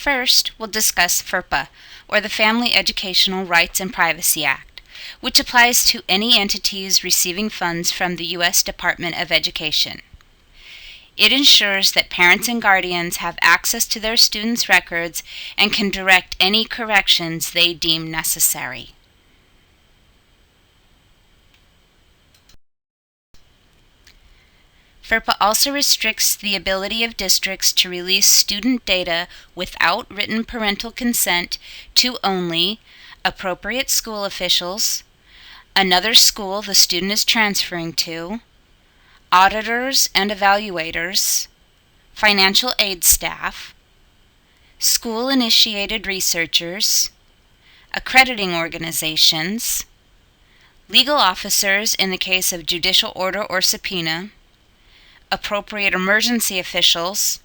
First, we'll discuss FERPA, or the Family Educational Rights and Privacy Act, which applies to any entities receiving funds from the U.S. Department of Education. It ensures that parents and guardians have access to their students' records and can direct any corrections they deem necessary. FERPA also restricts the ability of districts to release student data without written parental consent to only appropriate school officials, another school the student is transferring to, auditors and evaluators, financial aid staff, school-initiated researchers, accrediting organizations, legal officers in the case of judicial order or subpoena, appropriate emergency officials,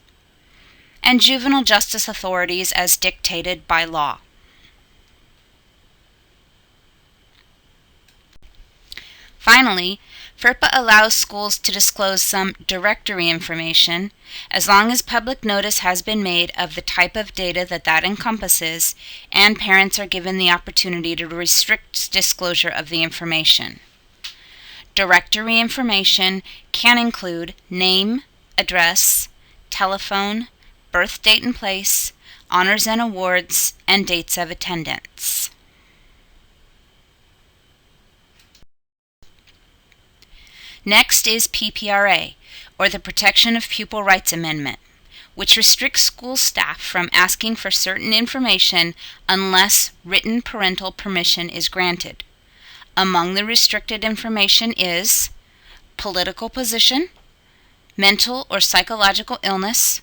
and juvenile justice authorities as dictated by law. Finally, FERPA allows schools to disclose some directory information as long as public notice has been made of the type of data that encompasses and parents are given the opportunity to restrict disclosure of the information. Directory information can include name, address, telephone, birth date and place, honors and awards, and dates of attendance. Next is PPRA, or the Protection of Pupil Rights Amendment, which restricts school staff from asking for certain information unless written parental permission is granted. Among the restricted information is political position, mental or psychological illness,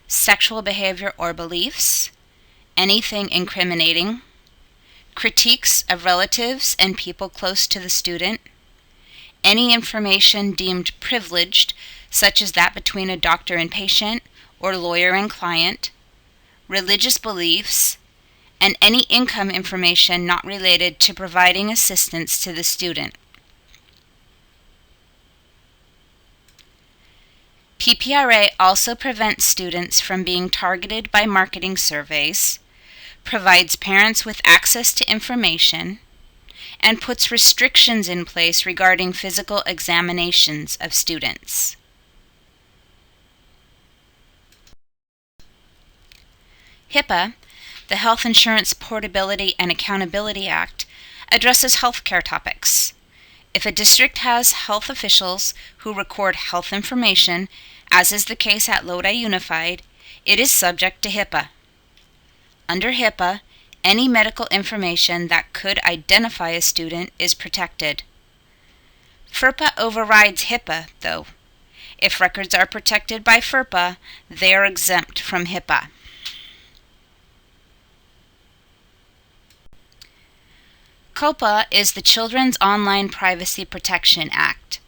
sexual behavior or beliefs, anything incriminating, critiques of relatives and people close to the student, any information deemed privileged, such as that between a doctor and patient or lawyer and client, religious beliefs, and any income information not related to providing assistance to the student. PPRA also prevents students from being targeted by marketing surveys, provides parents with access to information, and puts restrictions in place regarding physical examinations of students. HIPAA, the Health Insurance Portability and Accountability Act, addresses healthcare topics. If a district has health officials who record health information, as is the case at Lodi Unified, it is subject to HIPAA. Under HIPAA, any medical information that could identify a student is protected. FERPA overrides HIPAA, though. If records are protected by FERPA, they are exempt from HIPAA. COPA is the Children's Online Privacy Protection Act.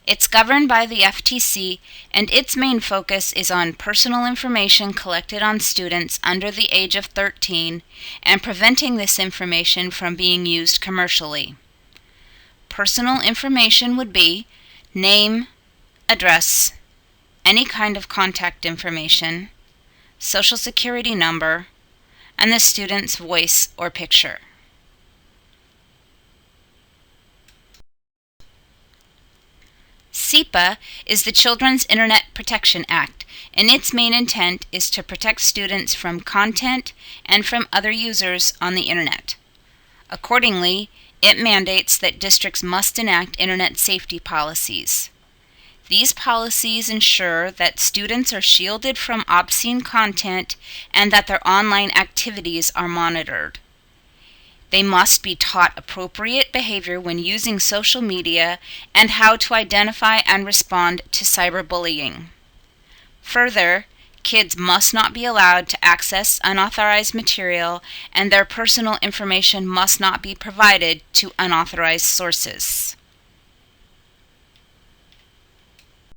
It's governed by the FTC, and its main focus is on personal information collected on students under the age of 13 and preventing this information from being used commercially. Personal information would be name, address, any kind of contact information, social security number, and the student's voice or picture. CIPA is the Children's Internet Protection Act, and its main intent is to protect students from content and from other users on the Internet. Accordingly, it mandates that districts must enact Internet safety policies. These policies ensure that students are shielded from obscene content and that their online activities are monitored. They must be taught appropriate behavior when using social media and how to identify and respond to cyberbullying. Further, kids must not be allowed to access unauthorized material, and their personal information must not be provided to unauthorized sources.